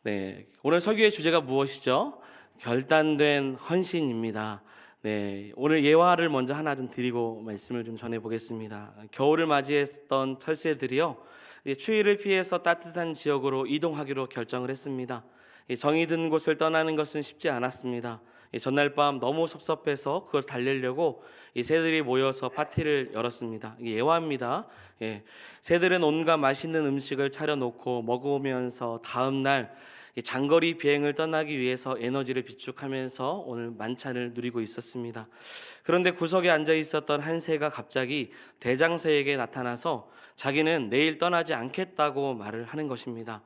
네, 오늘 설교의 주제가 무엇이죠? 결단된 헌신입니다. 네, 오늘 예화를 먼저 하나 좀 드리고 말씀을 좀 전해 보겠습니다. 겨울을 맞이했던 철새들이요, 추위를 피해서 따뜻한 지역으로 이동하기로 결정을 했습니다. 정이 든 곳을 떠나는 것은 쉽지 않았습니다. 전날 밤 너무 섭섭해서 그것을 달래려고 이 새들이 모여서 파티를 열었습니다. 이게 예화입니다. 예, 새들은 온갖 맛있는 음식을 차려놓고 먹으면서 다음 날 이 장거리 비행을 떠나기 위해서 에너지를 비축하면서 오늘 만찬을 누리고 있었습니다. 그런데 구석에 앉아 있었던 한 새가 갑자기 대장새에게 나타나서 자기는 내일 떠나지 않겠다고 말을 하는 것입니다.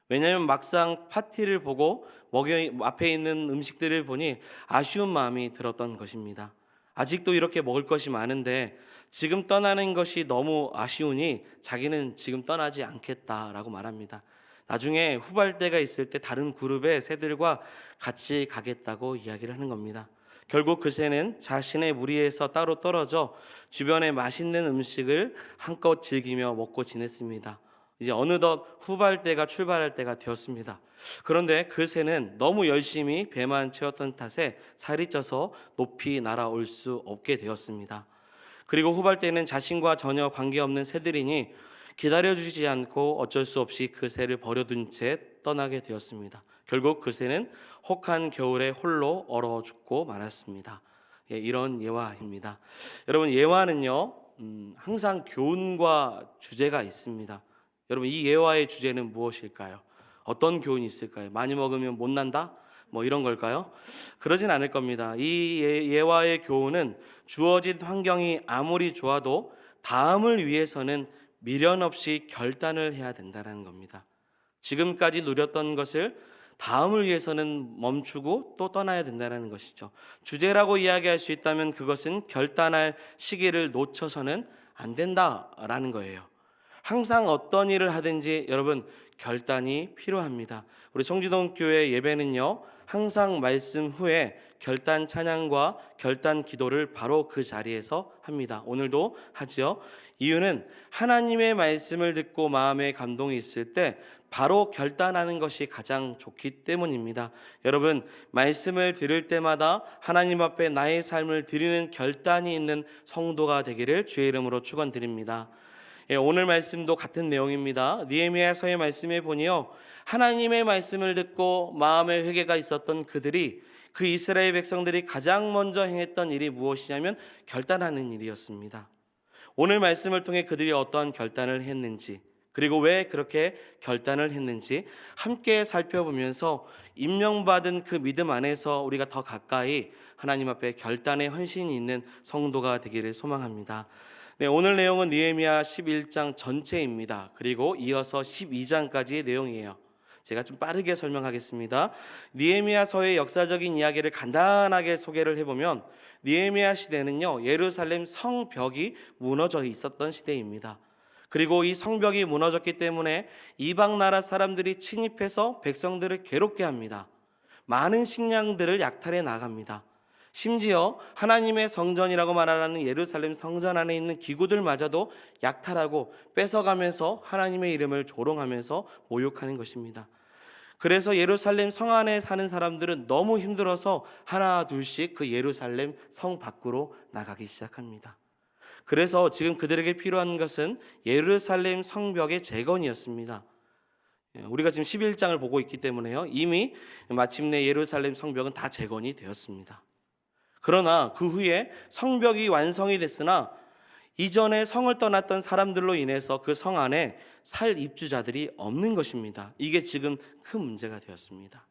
왜냐하면 막상 파티를 보고 먹여 앞에 있는 음식들을 보니 아쉬운 마음이 들었던 것입니다. 아직도 이렇게 먹을 것이 많은데 지금 떠나는 것이 너무 아쉬우니 자기는 지금 떠나지 않겠다라고 말합니다. 나중에 후발대가 있을 때 다른 그룹의 새들과 같이 가겠다고 이야기를 하는 겁니다. 결국 그 새는 자신의 무리에서 따로 떨어져 주변의 맛있는 음식을 한껏 즐기며 먹고 지냈습니다. 이제 어느덧 후발대가 출발할 때가 되었습니다. 그런데 그 새는 너무 열심히 배만 채웠던 탓에 살이 쪄서 높이 날아올 수 없게 되었습니다. 그리고 후발대는 자신과 전혀 관계없는 새들이니 기다려주지 않고 어쩔 수 없이 그 새를 버려둔 채 떠나게 되었습니다. 결국 그 새는 혹한 겨울에 홀로 얼어 죽고 말았습니다. 예, 이런 예화입니다. 여러분, 예화는요, 항상 교훈과 주제가 있습니다. 여러분, 이 예화의 주제는 무엇일까요? 어떤 교훈이 있을까요? 많이 먹으면 못 난다? 뭐 이런 걸까요? 그러진 않을 겁니다. 이 예화의 교훈은 주어진 환경이 아무리 좋아도 다음을 위해서는 미련 없이 결단을 해야 된다는 겁니다. 지금까지 누렸던 것을 다음을 위해서는 멈추고 또 떠나야 된다는 것이죠. 주제라고 이야기할 수 있다면 그것은 결단할 시기를 놓쳐서는 안 된다라는 거예요. 항상 어떤 일을 하든지 여러분 결단이 필요합니다. 우리 성지동 교회 예배는요, 항상 말씀 후에 결단 찬양과 결단 기도를 바로 그 자리에서 합니다. 오늘도 하지요. 이유는 하나님의 말씀을 듣고 마음에 감동이 있을 때 바로 결단하는 것이 가장 좋기 때문입니다. 여러분, 말씀을 들을 때마다 하나님 앞에 나의 삶을 드리는 결단이 있는 성도가 되기를 주의 이름으로 축원드립니다. 예, 오늘 말씀도 같은 내용입니다. 느헤미야서의 말씀에 보니요, 하나님의 말씀을 듣고 마음의 회개가 있었던 그들이, 그 이스라엘 백성들이 가장 먼저 행했던 일이 무엇이냐면 결단하는 일이었습니다. 오늘 말씀을 통해 그들이 어떠한 결단을 했는지, 그리고 왜 그렇게 결단을 했는지 함께 살펴보면서 임명받은 그 믿음 안에서 우리가 더 가까이 하나님 앞에 결단의 헌신이 있는 성도가 되기를 소망합니다. 네, 오늘 내용은 느헤미야 11장 전체입니다. 그리고 이어서 12장까지의 내용이에요. 제가 좀 빠르게 설명하겠습니다. 느헤미야서의 역사적인 이야기를 간단하게 소개를 해보면, 느헤미야 시대는요, 예루살렘 성벽이 무너져 있었던 시대입니다. 그리고 이 성벽이 무너졌기 때문에 이방 나라 사람들이 침입해서 백성들을 괴롭게 합니다. 많은 식량들을 약탈해 나갑니다. 심지어 하나님의 성전이라고 말하는 예루살렘 성전 안에 있는 기구들마저도 약탈하고 뺏어가면서 하나님의 이름을 조롱하면서 모욕하는 것입니다. 그래서 예루살렘 성 안에 사는 사람들은 너무 힘들어서 하나 둘씩 그 예루살렘 성 밖으로 나가기 시작합니다. 그래서 지금 그들에게 필요한 것은 예루살렘 성벽의 재건이었습니다. 우리가 지금 11장을 보고 있기 때문에요, 이미 마침내 예루살렘 성벽은 다 재건이 되었습니다. 그러나 그 후에 성벽이 완성이 됐으나 이전에 성을 떠났던 사람들로 인해서 그 성 안에 살 입주자들이 없는 것입니다. 이게 지금 큰 문제가 되었습니다.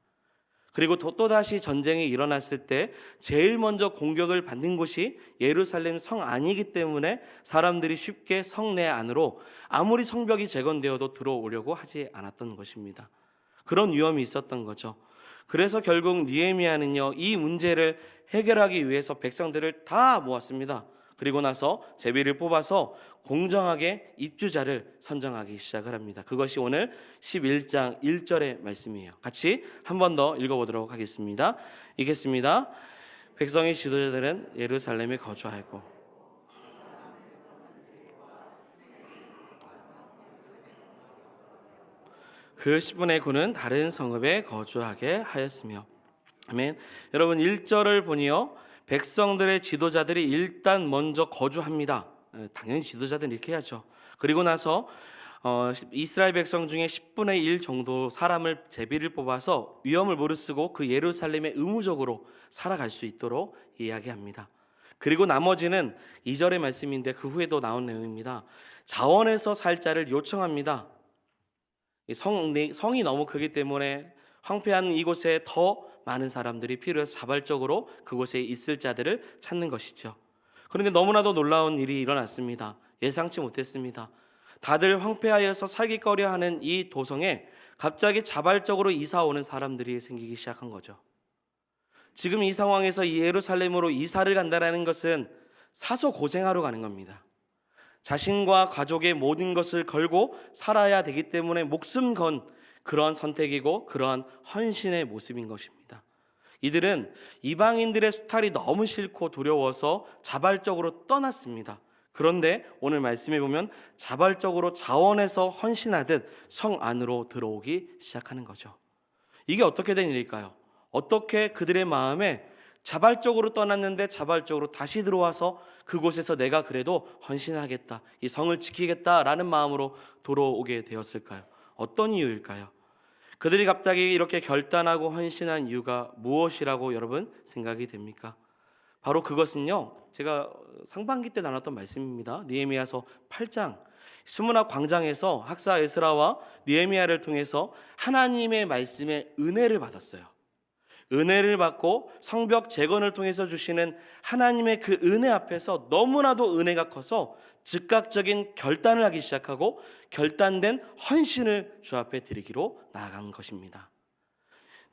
그리고 또다시 전쟁이 일어났을 때 제일 먼저 공격을 받는 곳이 예루살렘 성 안이기 때문에 사람들이 쉽게 성내 안으로 아무리 성벽이 재건되어도 들어오려고 하지 않았던 것입니다. 그런 위험이 있었던 거죠. 그래서 결국 느헤미야는요, 이 문제를 해결하기 위해서 백성들을 다 모았습니다. 그리고 나서 제비를 뽑아서 공정하게 입주자를 선정하기 시작을 합니다. 그것이 오늘 11장 1절의 말씀이에요. 같이 한 번 더 읽어보도록 하겠습니다. 읽겠습니다. 백성의 지도자들은 예루살렘에 거주하고 그 10분의 9는 다른 성읍에 거주하게 하였으며. 아멘. 여러분 1절을 보니요, 백성들의 지도자들이 일단 먼저 거주합니다. 당연히 지도자들은 이렇게 해야죠. 그리고 나서 이스라엘 백성 중에 10분의 1 정도 사람을 제비를 뽑아서 위험을 무릅쓰고 그 예루살렘에 의무적으로 살아갈 수 있도록 이야기합니다. 그리고 나머지는 2절의 말씀인데 그 후에도 나온 내용입니다. 자원에서 살 자를 요청합니다. 성이 너무 크기 때문에 황폐한 이곳에 더 많은 사람들이 필요해서 자발적으로 그곳에 있을 자들을 찾는 것이죠. 그런데 너무나도 놀라운 일이 일어났습니다. 예상치 못했습니다. 다들 황폐하여서 살기꺼려 하는 이 도성에 갑자기 자발적으로 이사 오는 사람들이 생기기 시작한 거죠. 지금 이 상황에서 이 예루살렘으로 이사를 간다는 것은 사서 고생하러 가는 겁니다. 자신과 가족의 모든 것을 걸고 살아야 되기 때문에 목숨 건 그러한 선택이고 그러한 헌신의 모습인 것입니다. 이들은 이방인들의 수탈이 너무 싫고 두려워서 자발적으로 떠났습니다. 그런데 오늘 말씀에 보면 자발적으로 자원해서 헌신하듯 성 안으로 들어오기 시작하는 거죠. 이게 어떻게 된 일일까요? 어떻게 그들의 마음에 자발적으로 떠났는데 자발적으로 다시 들어와서 그곳에서 내가 그래도 헌신하겠다, 이 성을 지키겠다라는 마음으로 돌아오게 되었을까요? 어떤 이유일까요? 그들이 갑자기 이렇게 결단하고 헌신한 이유가 무엇이라고 여러분 생각이 됩니까? 바로 그것은요, 제가 상반기 때 나눴던 말씀입니다. 느헤미야서 8장 수문학 광장에서 학사 에스라와 느헤미야를 통해서 하나님의 말씀에 은혜를 받았어요. 은혜를 받고 성벽 재건을 통해서 주시는 하나님의 그 은혜 앞에서 너무나도 은혜가 커서 즉각적인 결단을 하기 시작하고 결단된 헌신을 주 앞에 드리기로 나아간 것입니다.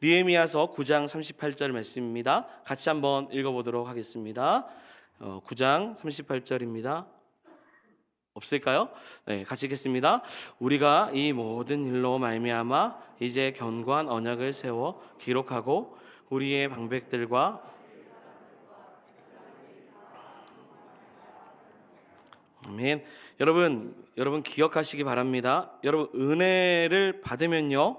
느헤미야서 9장 38절 말씀입니다. 같이 한번 읽어보도록 하겠습니다. 9장 38절입니다. 없을까요? 네, 같이 읽겠습니다. 우리가 이 모든 일로 말미암아 이제 견고한 언약을 세워 기록하고 우리의 방백들과 아멘. 여러분 기억하시기 바랍니다. 여러분 은혜를 받으면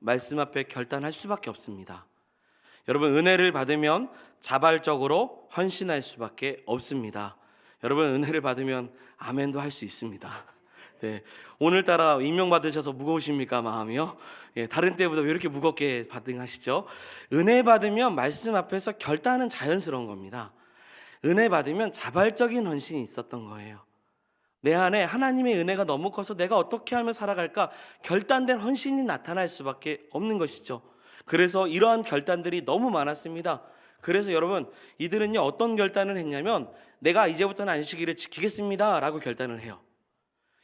말씀 앞에 결단할 수밖에 없습니다. 여러분 은혜를 받으면 자발적으로 헌신할 수밖에 없습니다. 여러분 은혜를 받으면 아멘도 할 수 있습니다. 네, 오늘따라 임명받으셔서 무거우십니까 마음이요? 다른 때보다 왜 이렇게 무겁게 받으시죠? 은혜 받으면 말씀 앞에서 결단은 자연스러운 겁니다. 은혜 받으면 자발적인 헌신이 있었던 거예요. 내 안에 하나님의 은혜가 너무 커서 내가 어떻게 하면 살아갈까 결단된 헌신이 나타날 수밖에 없는 것이죠. 그래서 이러한 결단들이 너무 많았습니다. 그래서 여러분 이들은요 어떤 결단을 했냐면 내가 이제부터는 안식일을 지키겠습니다 라고 결단을 해요.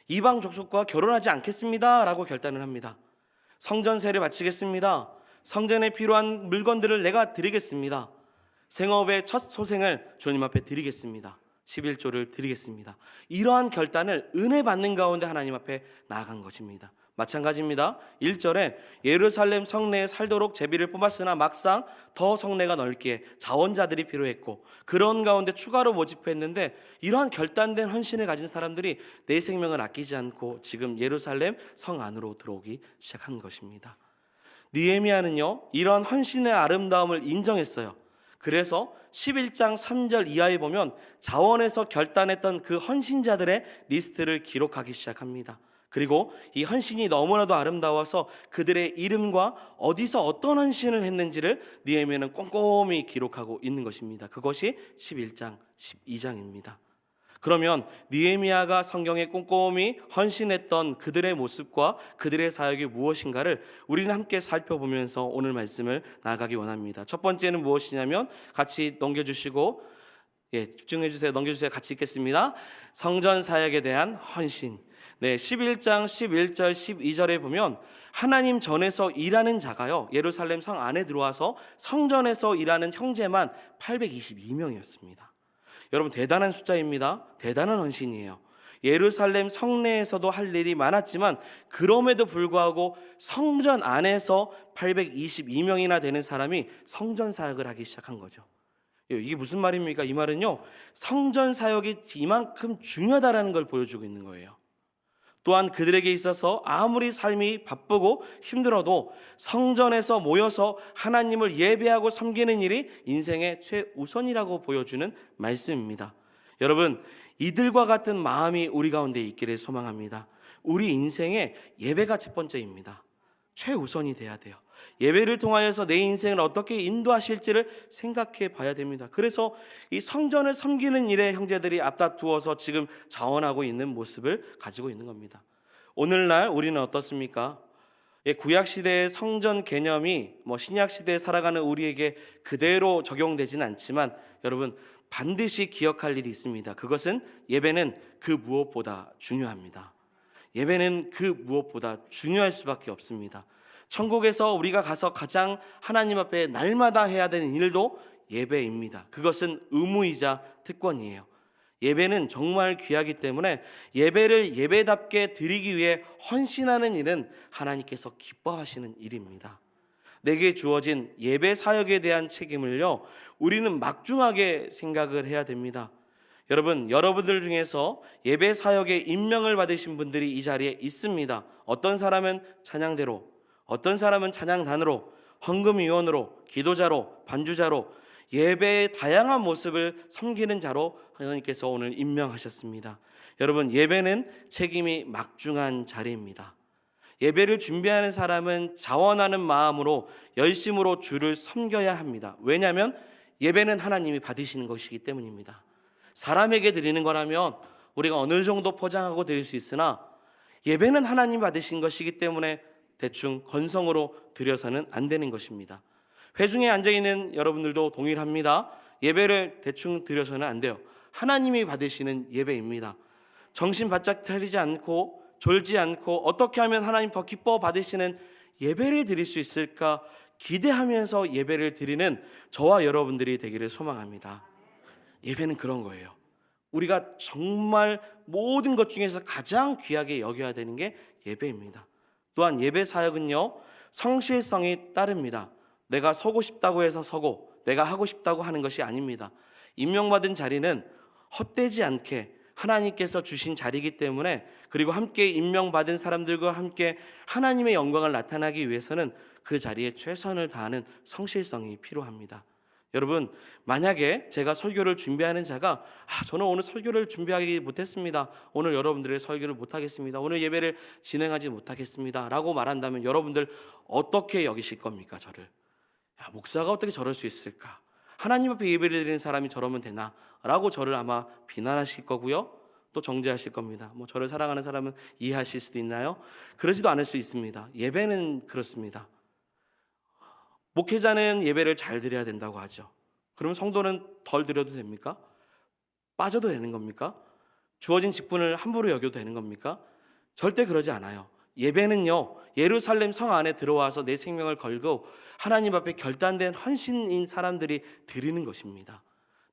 이방 족속과 결혼하지 않겠습니다 라고 결단을 합니다. 성전세를 바치겠습니다. 성전에 필요한 물건들을 내가 드리겠습니다. 생업의 첫 소생을 주님 앞에 드리겠습니다. 11조를 드리겠습니다. 이러한 결단을 은혜 받는 가운데 하나님 앞에 나아간 것입니다. 마찬가지입니다. 1절에 예루살렘 성내에 살도록 제비를 뽑았으나 막상 더 성내가 넓기에 자원자들이 필요했고 그런 가운데 추가로 모집했는데 이러한 결단된 헌신을 가진 사람들이 내 생명을 아끼지 않고 지금 예루살렘 성 안으로 들어오기 시작한 것입니다. 느헤미야는요 이러한 헌신의 아름다움을 인정했어요. 그래서 11장 3절 이하에 보면 자원에서 결단했던 그 헌신자들의 리스트를 기록하기 시작합니다. 그리고 이 헌신이 너무나도 아름다워서 그들의 이름과 어디서 어떤 헌신을 했는지를 느헤미야는 꼼꼼히 기록하고 있는 것입니다. 그것이 11장, 12장입니다. 그러면 느헤미야가 성경에 꼼꼼히 헌신했던 그들의 모습과 그들의 사역이 무엇인가를 우리는 함께 살펴보면서 오늘 말씀을 나아가기 원합니다. 첫 번째는 무엇이냐면 같이 넘겨주시고 집중해 주세요. 넘겨주세요. 같이 읽겠습니다. 성전 사역에 대한 헌신. 11장 11절 12절에 보면 하나님 전에서 일하는 자가요 예루살렘 성 안에 들어와서 성전에서 일하는 형제만 822명이었습니다. 여러분 대단한 숫자입니다. 대단한 헌신이에요. 예루살렘 성내에서도 할 일이 많았지만 그럼에도 불구하고 성전 안에서 822명이나 되는 사람이 성전 사역을 하기 시작한 거죠. 이게 무슨 말입니까? 이 말은요 성전 사역이 이만큼 중요하다는 걸 보여주고 있는 거예요. 또한 그들에게 있어서 아무리 삶이 바쁘고 힘들어도 성전에서 모여서 하나님을 예배하고 섬기는 일이 인생의 최우선이라고 보여주는 말씀입니다. 여러분, 이들과 같은 마음이 우리 가운데 있기를 소망합니다. 우리 인생의 예배가 첫 번째입니다. 최우선이 돼야 돼요. 예배를 통하여서 내 인생을 어떻게 인도하실지를 생각해 봐야 됩니다. 그래서 이 성전을 섬기는 일에 형제들이 앞다투어서 지금 자원하고 있는 모습을 가지고 있는 겁니다. 오늘날 우리는 어떻습니까? 구약 시대의 성전 개념이 신약 시대에 살아가는 우리에게 그대로 적용되지는 않지만 여러분, 반드시 기억할 일이 있습니다. 그것은 예배는 그 무엇보다 중요합니다. 예배는 그 무엇보다 중요할 수밖에 없습니다. 천국에서 우리가 가서 가장 하나님 앞에 날마다 해야 되는 일도 예배입니다. 그것은 의무이자 특권이에요. 예배는 정말 귀하기 때문에 예배를 예배답게 드리기 위해 헌신하는 일은 하나님께서 기뻐하시는 일입니다. 내게 주어진 예배 사역에 대한 책임을요, 우리는 막중하게 생각을 해야 됩니다. 여러분들 중에서 예배 사역에 임명을 받으신 분들이 이 자리에 있습니다. 어떤 사람은 찬양대로, 어떤 사람은 찬양단으로, 헌금위원으로, 기도자로, 반주자로 예배의 다양한 모습을 섬기는 자로 하나님께서 오늘 임명하셨습니다. 여러분, 예배는 책임이 막중한 자리입니다. 예배를 준비하는 사람은 자원하는 마음으로 열심으로 주를 섬겨야 합니다. 왜냐하면 예배는 하나님이 받으시는 것이기 때문입니다. 사람에게 드리는 거라면 우리가 어느 정도 포장하고 드릴 수 있으나 예배는 하나님이 받으신 것이기 때문에 대충 건성으로 드려서는 안 되는 것입니다. 회중에 앉아있는 여러분들도 동일합니다. 예배를 대충 드려서는 안 돼요. 하나님이 받으시는 예배입니다. 정신 바짝 차리지 않고 졸지 않고 어떻게 하면 하나님 더 기뻐 받으시는 예배를 드릴 수 있을까 기대하면서 예배를 드리는 저와 여러분들이 되기를 소망합니다. 예배는 그런 거예요. 우리가 정말 모든 것 중에서 가장 귀하게 여겨야 되는 게 예배입니다. 또한 예배 사역은요, 성실성이 따릅니다. 내가 서고 싶다고 해서 서고 내가 하고 싶다고 하는 것이 아닙니다. 임명받은 자리는 헛되지 않게 하나님께서 주신 자리이기 때문에, 그리고 함께 임명받은 사람들과 함께 하나님의 영광을 나타나기 위해서는 그 자리에 최선을 다하는 성실성이 필요합니다. 여러분, 만약에 제가 설교를 준비하는 자가 저는 오늘 설교를 준비하지 못했습니다, 오늘 여러분들의 설교를 못하겠습니다, 오늘 예배를 진행하지 못하겠습니다 라고 말한다면 여러분들 어떻게 여기실 겁니까? 저를 목사가 어떻게 저럴 수 있을까? 하나님 앞에 예배를 드리는 사람이 저러면 되나? 라고 저를 아마 비난하실 거고요, 또 정죄하실 겁니다. 저를 사랑하는 사람은 이해하실 수도 있나요? 그러지도 않을 수 있습니다. 예배는 그렇습니다. 목회자는 예배를 잘 드려야 된다고 하죠. 그러면 성도는 덜 드려도 됩니까? 빠져도 되는 겁니까? 주어진 직분을 함부로 여겨도 되는 겁니까? 절대 그러지 않아요. 예배는요, 예루살렘 성 안에 들어와서 내 생명을 걸고 하나님 앞에 결단된 헌신인 사람들이 드리는 것입니다.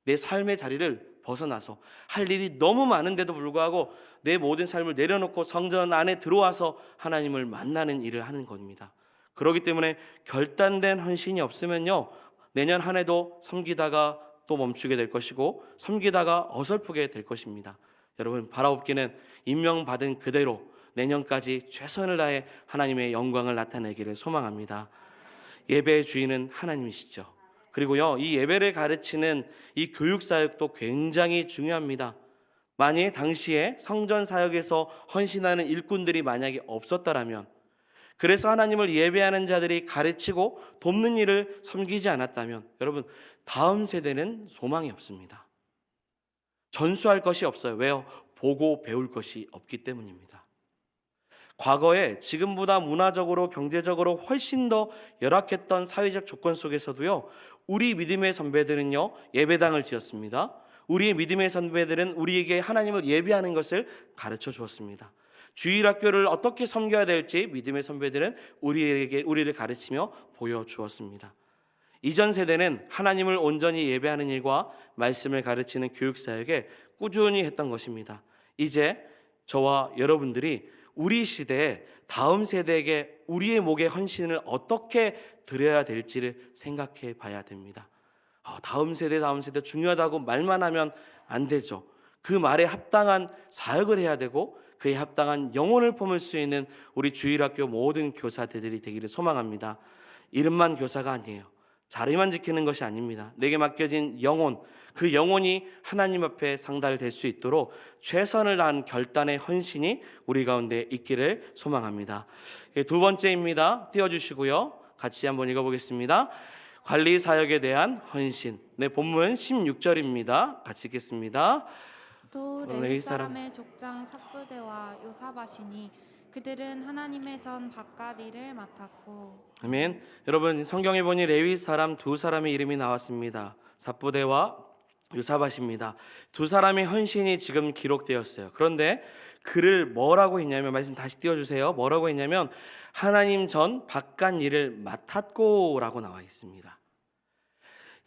내 삶의 자리를 벗어나서 할 일이 너무 많은데도 불구하고 내 모든 삶을 내려놓고 성전 안에 들어와서 하나님을 만나는 일을 하는 겁니다. 그렇기 때문에 결단된 헌신이 없으면요, 내년 한 해도 섬기다가 또 멈추게 될 것이고 섬기다가 어설프게 될 것입니다. 여러분, 바라옵기는 임명받은 그대로 내년까지 최선을 다해 하나님의 영광을 나타내기를 소망합니다. 예배의 주인은 하나님이시죠. 그리고요, 이 예배를 가르치는 이 교육 사역도 굉장히 중요합니다. 만약에 당시에 성전 사역에서 헌신하는 일꾼들이 만약에 없었다라면, 그래서 하나님을 예배하는 자들이 가르치고 돕는 일을 섬기지 않았다면, 여러분, 다음 세대는 소망이 없습니다. 전수할 것이 없어요. 왜요? 보고 배울 것이 없기 때문입니다. 과거에 지금보다 문화적으로 경제적으로 훨씬 더 열악했던 사회적 조건 속에서도요, 우리 믿음의 선배들은요, 예배당을 지었습니다. 우리의 믿음의 선배들은 우리에게 하나님을 예배하는 것을 가르쳐 주었습니다. 주일학교를 어떻게 섬겨야 될지 믿음의 선배들은 우리를 가르치며 보여주었습니다. 이전 세대는 하나님을 온전히 예배하는 일과 말씀을 가르치는 교육사역에 꾸준히 했던 것입니다. 이제 저와 여러분들이 우리 시대에 다음 세대에게 우리의 목의 헌신을 어떻게 드려야 될지를 생각해 봐야 됩니다. 다음 세대 중요하다고 말만 하면 안 되죠. 그 말에 합당한 사역을 해야 되고 그에 합당한 영혼을 품을 수 있는 우리 주일학교 모든 교사들이 되기를 소망합니다. 이름만 교사가 아니에요. 자리만 지키는 것이 아닙니다. 내게 맡겨진 영혼, 그 영혼이 하나님 앞에 상달될 수 있도록 최선을 다한 결단의 헌신이 우리 가운데 있기를 소망합니다. 두 번째입니다. 띄워주시고요. 같이 한번 읽어보겠습니다. 관리 사역에 대한 헌신. 네, 본문 16절입니다. 같이 읽겠습니다. 또 레위 사람의 족장 삽부대와 요사밭이니 그들은 하나님의 전 바깥 일을 맡았고. 아멘. 여러분, 성경에 보니 레위 사람 두 사람의 이름이 나왔습니다. 삽부대와 요사밭입니다. 두 사람의 헌신이 지금 기록되었어요. 그런데 그를 뭐라고 했냐면, 말씀 다시 띄워주세요. 뭐라고 했냐면 하나님 전 바깥 일을 맡았고라고 나와 있습니다.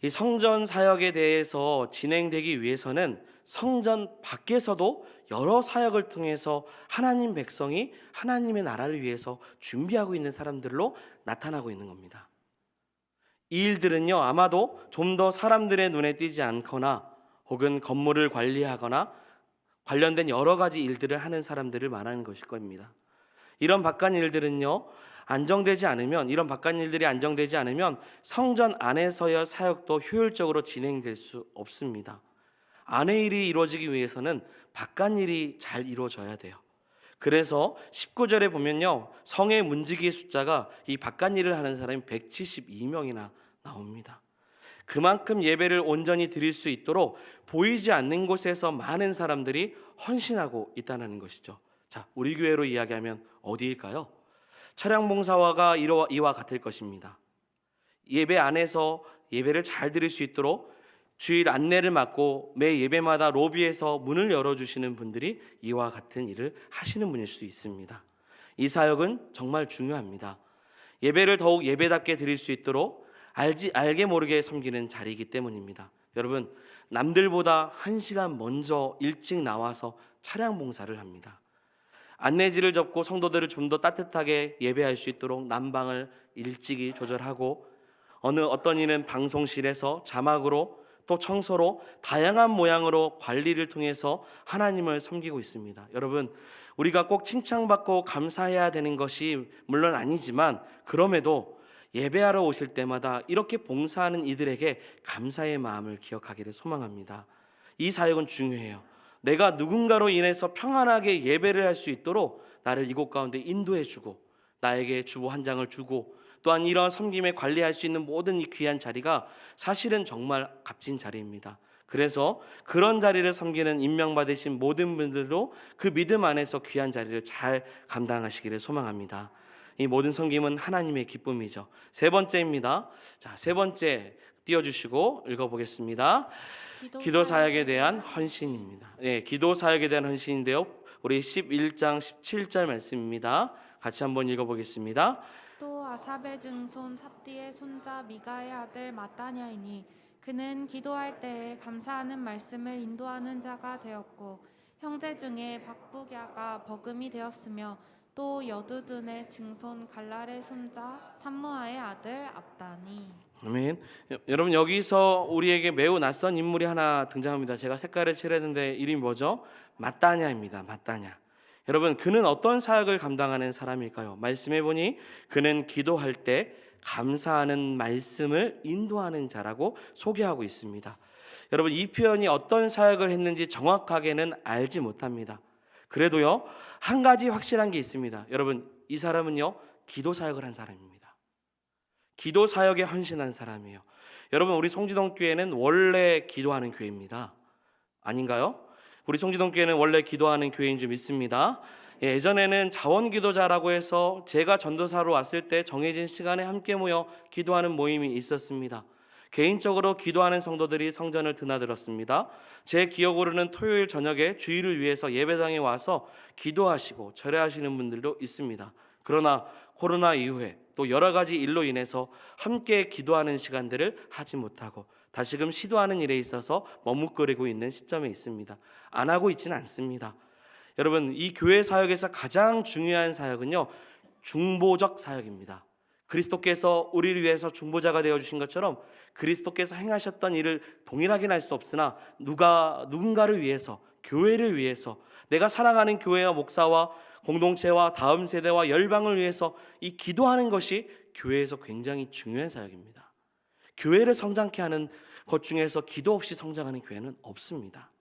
이 성전 사역에 대해서 진행되기 위해서는 성전 밖에서도 여러 사역을 통해서 하나님 백성이 하나님의 나라를 위해서 준비하고 있는 사람들로 나타나고 있는 겁니다. 이 일들은요, 아마도 좀 더 사람들의 눈에 띄지 않거나 혹은 건물을 관리하거나 관련된 여러 가지 일들을 하는 사람들을 말하는 것일 겁니다. 이런 바깥 일들은요, 이런 바깥 일들이 안정되지 않으면 성전 안에서의 사역도 효율적으로 진행될 수 없습니다. 안의 일이 이루어지기 위해서는 바깥 일이 잘 이루어져야 돼요. 그래서 19절에 보면요, 성의 문지기의 숫자가 이 바깥 일을 하는 사람이 172명이나 나옵니다. 그만큼 예배를 온전히 드릴 수 있도록 보이지 않는 곳에서 많은 사람들이 헌신하고 있다는 것이죠. 자, 우리 교회로 이야기하면 어디일까요? 차량 봉사화가 이와 같을 것입니다. 예배 안에서 예배를 잘 드릴 수 있도록 주일 안내를 맡고 매 예배마다 로비에서 문을 열어주시는 분들이 이와 같은 일을 하시는 분일 수 있습니다. 이 사역은 정말 중요합니다. 예배를 더욱 예배답게 드릴 수 있도록 알게 모르게 섬기는 자리이기 때문입니다. 여러분, 남들보다 1시간 먼저 일찍 나와서 차량 봉사를 합니다. 안내지를 접고 성도들을 좀 더 따뜻하게 예배할 수 있도록 난방을 일찍이 조절하고, 어떤 이는 방송실에서 자막으로 또 청소로 다양한 모양으로 관리를 통해서 하나님을 섬기고 있습니다. 여러분, 우리가 꼭 칭찬받고 감사해야 되는 것이 물론 아니지만, 그럼에도 예배하러 오실 때마다 이렇게 봉사하는 이들에게 감사의 마음을 기억하기를 소망합니다. 이 사역은 중요해요. 내가 누군가로 인해서 평안하게 예배를 할 수 있도록 나를 이곳 가운데 인도해 주고, 나에게 주보 한 장을 주고, 또한 이러한 섬김에 관리할 수 있는 모든 이 귀한 자리가 사실은 정말 값진 자리입니다. 그래서 그런 자리를 섬기는 임명받으신 모든 분들도 그 믿음 안에서 귀한 자리를 잘 감당하시기를 소망합니다. 이 모든 섬김은 하나님의 기쁨이죠. 세 번째입니다. 자, 세 번째 띄워주시고 읽어보겠습니다. 기도 사역에 대한 헌신입니다. 네, 기도 사역에 대한 헌신인데요, 우리 11장 17절 말씀입니다. 같이 한번 읽어보겠습니다. 또 아삽의 증손 삽디의 손자 미가의 아들 마따냐이니 그는 기도할 때에 감사하는 말씀을 인도하는 자가 되었고, 형제 중에 박부갸가 버금이 되었으며, 또 여두둔의 증손 갈랄의 손자 삼무아의 아들 압다니. 아멘. 여러분, 여기서 우리에게 매우 낯선 인물이 하나 등장합니다. 제가 색깔을 칠했는데 이름이 뭐죠? 마따냐입니다. 마따냐. 여러분, 그는 어떤 사역을 감당하는 사람일까요? 말씀해 보니 그는 기도할 때 감사하는 말씀을 인도하는 자라고 소개하고 있습니다. 여러분, 이 표현이 어떤 사역을 했는지 정확하게는 알지 못합니다. 그래도요, 한 가지 확실한 게 있습니다. 여러분, 이 사람은요, 기도 사역을 한 사람입니다. 기도 사역에 헌신한 사람이에요. 여러분, 우리 송지동 교회는 원래 기도하는 교회입니다. 아닌가요? 우리 송지동 교회는 원래 기도하는 교회인 줄 믿습니다. 예전에는 자원기도자라고 해서 제가 전도사로 왔을 때 정해진 시간에 함께 모여 기도하는 모임이 있었습니다. 개인적으로 기도하는 성도들이 성전을 드나들었습니다. 제 기억으로는 토요일 저녁에 주일을 위해서 예배당에 와서 기도하시고 절회하시는 분들도 있습니다. 그러나 코로나 이후에 또 여러 가지 일로 인해서 함께 기도하는 시간들을 하지 못하고 다시금 시도하는 일에 있어서 머뭇거리고 있는 시점에 있습니다. 안 하고 있지는 않습니다. 여러분, 이 교회 사역에서 가장 중요한 사역은요, 중보적 사역입니다. 그리스도께서 우리를 위해서 중보자가 되어주신 것처럼 그리스도께서 행하셨던 일을 동일하게 할 수 없으나 누군가를 위해서 교회를 위해서, 내가 사랑하는 교회와 목사와 공동체와 다음 세대와 열방을 위해서 이 기도하는 것이 교회에서 굉장히 중요한 사역입니다. 교회를 성장케 하는 것 중에서 기도 없이 성장하는 교회는 없습니다.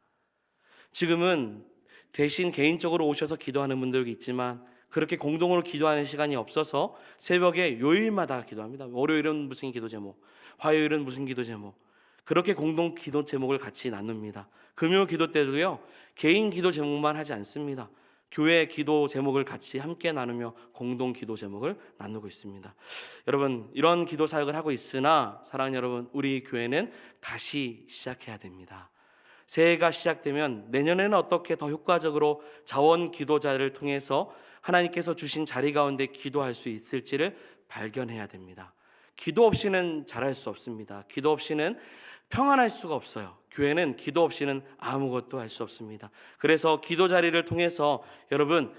지금은 대신 개인적으로 오셔서 기도하는 분들도 있지만 그렇게 공동으로 기도하는 시간이 없어서 새벽에 요일마다 기도합니다. 월요일은 무슨 기도 제목, 화요일은 무슨 기도 제목, 그렇게 공동 기도 제목을 같이 나눕니다. 금요 기도 때도요, 개인 기도 제목만 하지 않습니다. 교회 기도 제목을 같이 함께 나누며 공동 기도 제목을 나누고 있습니다. 여러분, 이런 기도 사역을 하고 있으나 사랑하는 여러분, 우리 교회는 다시 시작해야 됩니다. 새해가 시작되면 내년에는 어떻게 더 효과적으로 자원 기도자를 통해서 하나님께서 주신 자리 가운데 기도할 수 있을지를 발견해야 됩니다. 기도 없이는 잘할 수 없습니다. 기도 없이는 평안할 수가 없어요. 교회는 기도 없이는 아무것도 할 수 없습니다. 그래서 기도 자리를 통해서 여러분,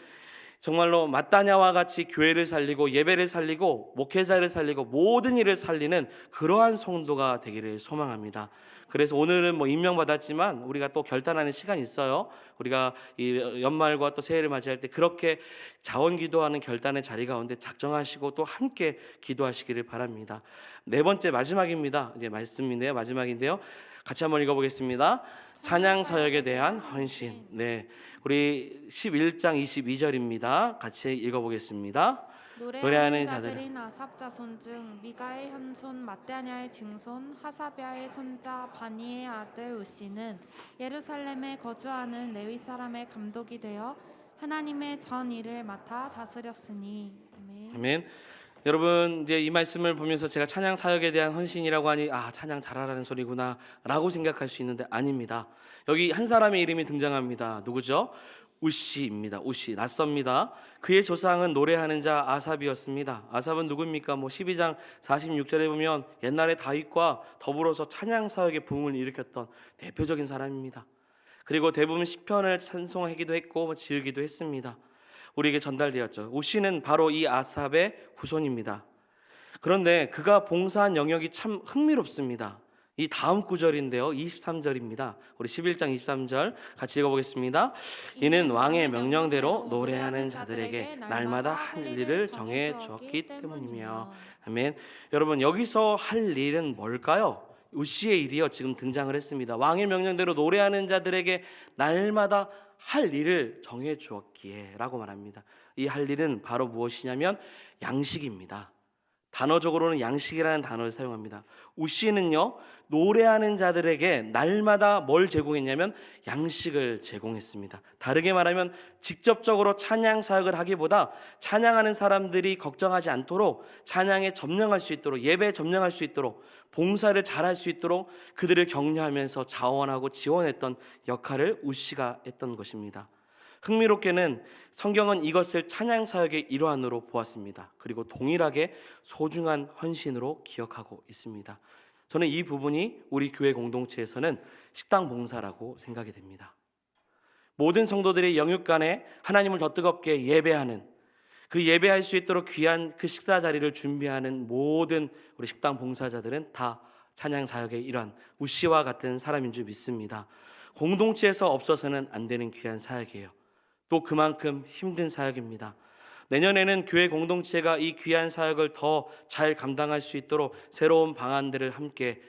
정말로 마따냐와 같이 교회를 살리고 예배를 살리고 목회자를 살리고 모든 일을 살리는 그러한 성도가 되기를 소망합니다. 그래서 오늘은 임명받았지만 우리가 또 결단하는 시간이 있어요. 우리가 이 연말과 또 새해를 맞이할 때 그렇게 자원 기도하는 결단의 자리 가운데 작정하시고 또 함께 기도하시기를 바랍니다. 네 번째, 마지막입니다. 이제 말씀인데요, 마지막인데요. 같이 한번 읽어보겠습니다. 찬양 사역에 대한 헌신. 네, 우리 11장 22절입니다. 같이 읽어보겠습니다. 노래하는 자들인 아삽 자손 중 미가의 현손 마따냐의 증손 하사비아의 손자 바니의 아들 우시는 예루살렘에 거주하는 레위 사람의 감독이 되어 하나님의 전 일을 맡아 다스렸으니. 아멘. 아멘. 여러분, 이제 이 말씀을 보면서 제가 찬양 사역에 대한 헌신이라고 하니 찬양 잘하라는 소리구나 라고 생각할 수 있는데 아닙니다. 여기 한 사람의 이름이 등장합니다. 누구죠? 우시입니다. 우시, 낯섭니다. 그의 조상은 노래하는 자 아삽이었습니다. 아삽은 누굽니까? 12장 46절에 보면 옛날에 다윗과 더불어서 찬양 사역의 붐을 일으켰던 대표적인 사람입니다. 그리고 대부분 시편을 찬송하기도 했고 지으기도 했습니다. 우리에게 전달되었죠. 우시는 바로 이 아삽의 후손입니다. 그런데 그가 봉사한 영역이 참 흥미롭습니다. 이 다음 구절인데요, 23절입니다. 우리 11장 23절 같이 읽어보겠습니다. 이는 왕의 명령대로 노래하는 자들에게 날마다 할 일을 정해 주었기 때문이며. 아멘. 여러분, 여기서 할 일은 뭘까요? 우시의 일이요, 지금 등장을 했습니다. 왕의 명령대로 노래하는 자들에게 날마다 할 일을 정해 주었기에 라고 말합니다. 이 할 일은 바로 무엇이냐면 양식입니다. 단어적으로는 양식이라는 단어를 사용합니다. 우시는요, 노래하는 자들에게 날마다 뭘 제공했냐면 양식을 제공했습니다. 다르게 말하면 직접적으로 찬양 사역을 하기보다 찬양하는 사람들이 걱정하지 않도록 찬양에 점령할 수 있도록, 예배에 점령할 수 있도록, 봉사를 잘할 수 있도록 그들을 격려하면서 자원하고 지원했던 역할을 우시가 했던 것입니다. 흥미롭게는 성경은 이것을 찬양 사역의 일환으로 보았습니다. 그리고 동일하게 소중한 헌신으로 기억하고 있습니다. 저는 이 부분이 우리 교회 공동체에서는 식당 봉사라고 생각이 됩니다. 모든 성도들의 영육간에 하나님을 더 뜨겁게 예배하는, 그 예배할 수 있도록 귀한 그 식사 자리를 준비하는 모든 우리 식당 봉사자들은 다 찬양 사역의 일환, 우시와 같은 사람인 줄 믿습니다. 공동체에서 없어서는 안 되는 귀한 사역이에요. 또 그만큼 힘든 사역입니다. 내년에는 교회 공동체가 이 귀한 사역을 더 잘 감당할 수 있도록 새로운 방안들을 함께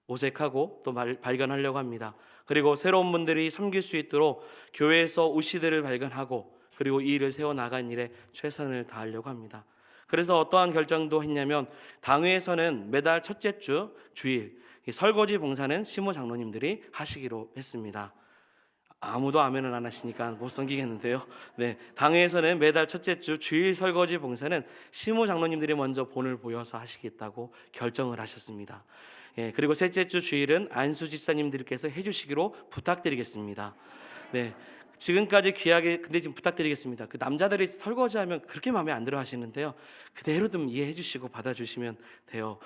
모색하고 또 발견하려고 합니다. 그리고 새로운 분들이 섬길 수 있도록 교회에서 우시들을 발견하고 그리고 이 일을 세워나간 일에 최선을 다하려고 합니다. 그래서 어떠한 결정도 했냐면 당회에서는 매달 첫째 주 주일 설거지 봉사는 시무 장로님들이 하시기로 했습니다. 아무도 아멘을 안 하시니까 못 섬기겠는데요. 네, 당회에서는 매달 첫째 주 주일 설거지 봉사는 시무 장로님들이 먼저 본을 보여서 하시겠다고 결정을 하셨습니다. 그리고 셋째 주 주일은 안수 집사님들께서 해주시기로 부탁드리겠습니다. 네, 지금까지 귀하게, 근데 지금 부탁드리겠습니다. 그 남자들이 설거지하면 그렇게 마음에 안 들어 하시는데요, 그대로 좀 이해해 주시고 받아주시면 돼요.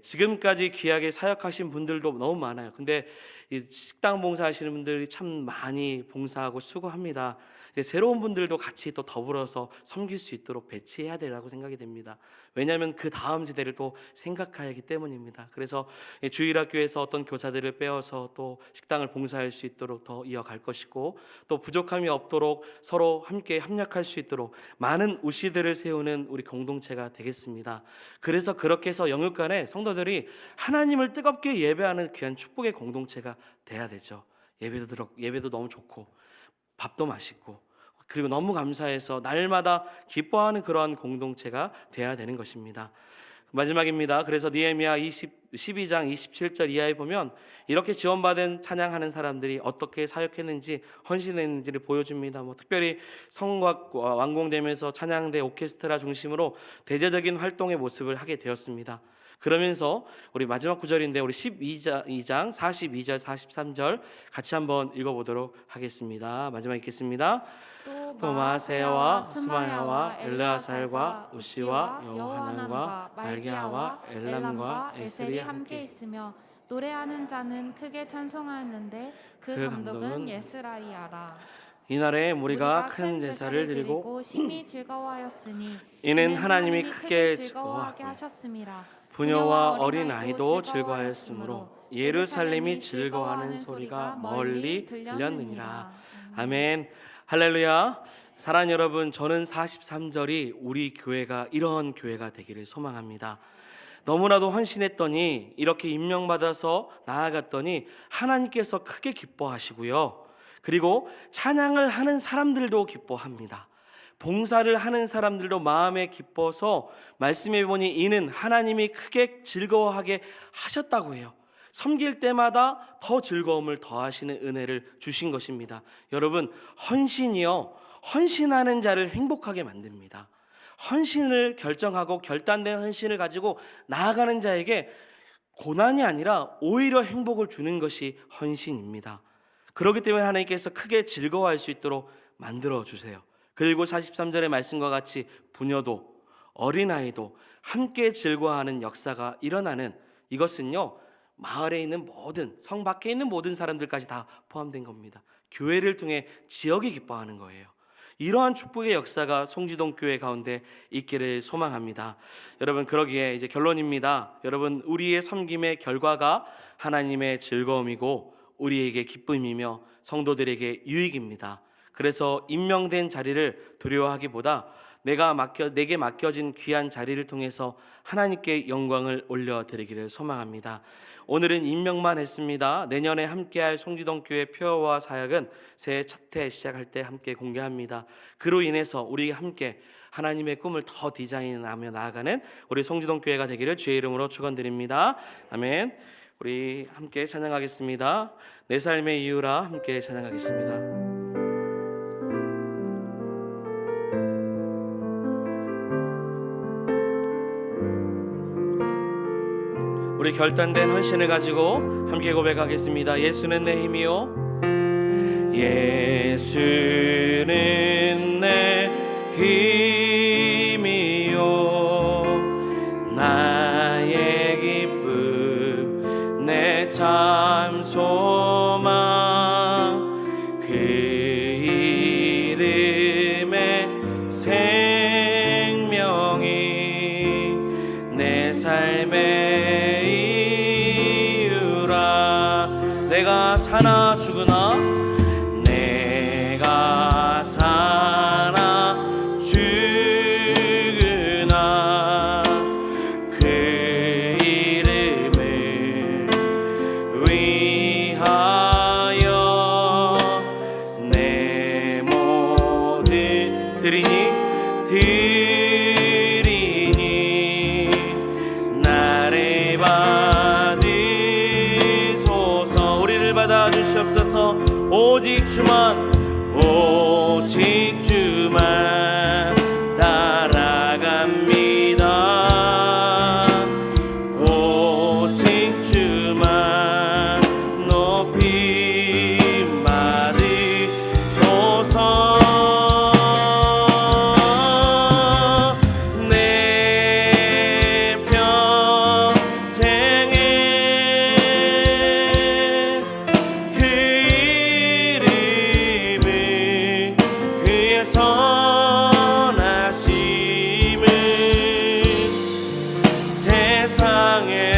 지금까지 귀하게 사역하신 분들도 너무 많아요. 근데 이 식당 봉사하시는 분들이 참 많이 봉사하고 수고합니다. 근데 새로운 분들도 같이 또 더불어서 섬길 수 있도록 배치해야 되라고 생각이 됩니다. 왜냐하면 그 다음 세대를 또 생각해야 하기 때문입니다. 그래서 주일학교에서 어떤 교사들을 빼어서 또 식당을 봉사할 수 있도록 더 이어갈 것이고, 또 부족함이 없도록 서로 함께 협력할 수 있도록 많은 우씨들을 세우는 우리 공동체가 되겠습니다. 그래서 그렇게 해서 영육간에 성도들이 하나님을 뜨겁게 예배하는 귀한 축복의 공동체가 돼야 되죠. 예배도 너무 좋고 밥도 맛있고, 그리고 너무 감사해서 날마다 기뻐하는 그러한 공동체가 돼야 되는 것입니다. 마지막입니다. 그래서 느헤미야 12장 27절 이하에 보면 이렇게 지원받은 찬양하는 사람들이 어떻게 사역했는지, 헌신했는지를 보여줍니다. 특별히 성곽 완공되면서 찬양대 오케스트라 중심으로 대제적인 활동의 모습을 하게 되었습니다. 그러면서 우리 마지막 구절인데 우리 12장 42절 43절 같이 한번 읽어보도록 하겠습니다. 마지막 읽겠습니다. 또 마아세야와 스마야와 엘르아살과 우시와 여호하난과 말기야와 엘람과 에셀이 함께 있으며 노래하는 자는 크게 찬송하였는데 그 감독은 예스라이야라. 이날에 우리가 큰 제사를 드리고 심히 즐거워하였으니 이는 하나님이 크게 즐거워하게 하셨음이라. 부녀와 어린 아이도 즐거워하였으므로 예루살렘이 즐거워하는 소리가 멀리 들렸느니라. 아멘. 할렐루야. 사랑하는 여러분, 저는 43절이 우리 교회가 이런 교회가 되기를 소망합니다. 너무나도 헌신했더니, 이렇게 임명받아서 나아갔더니 하나님께서 크게 기뻐하시고요, 그리고 찬양을 하는 사람들도 기뻐합니다. 봉사를 하는 사람들도 마음에 기뻐서 말씀해 보니 이는 하나님이 크게 즐거워하게 하셨다고 해요. 섬길 때마다 더 즐거움을 더하시는 은혜를 주신 것입니다. 여러분, 헌신이요, 헌신하는 자를 행복하게 만듭니다. 헌신을 결정하고 결단된 헌신을 가지고 나아가는 자에게 고난이 아니라 오히려 행복을 주는 것이 헌신입니다. 그렇기 때문에 하나님께서 크게 즐거워할 수 있도록 만들어 주세요. 그리고 43절의 말씀과 같이 부녀도 어린아이도 함께 즐거워하는 역사가 일어나는, 이것은요, 마을에 있는 모든, 성 밖에 있는 모든 사람들까지 다 포함된 겁니다. 교회를 통해 지역이 기뻐하는 거예요. 이러한 축복의 역사가 송지동 교회 가운데 있기를 소망합니다. 여러분, 그러기에 이제 결론입니다. 여러분, 우리의 섬김의 결과가 하나님의 즐거움이고 우리에게 기쁨이며 성도들에게 유익입니다. 그래서 임명된 자리를 두려워하기보다 내게 맡겨진 귀한 자리를 통해서 하나님께 영광을 올려드리기를 소망합니다. 오늘은 임명만 했습니다. 내년에 함께할 송지동 교회 표어와 사역은 새해 첫 해 시작할 때 함께 공개합니다. 그로 인해서 우리 함께 하나님의 꿈을 더 디자인하며 나아가는 우리 송지동 교회가 되기를 주의 이름으로 축원드립니다. 아멘. 우리 함께 찬양하겠습니다. 내 삶의 이유라 함께 찬양하겠습니다. 우리 결단된 헌신을 가지고 함께 고백하겠습니다. 예수는 내 힘이요, 예수는 내 힘이요, 나의 기쁨 내 참 소망, 그 이름의 생명이 내 삶의 내가 사나 죽으나, 내가 사나 죽으나 그 이름을 위하여 내 모든 드리니 나를 받아주시옵소서. 오직 주만 따라갑니다. 오직 주만 높이 받으소서. 내 평생에 그 향해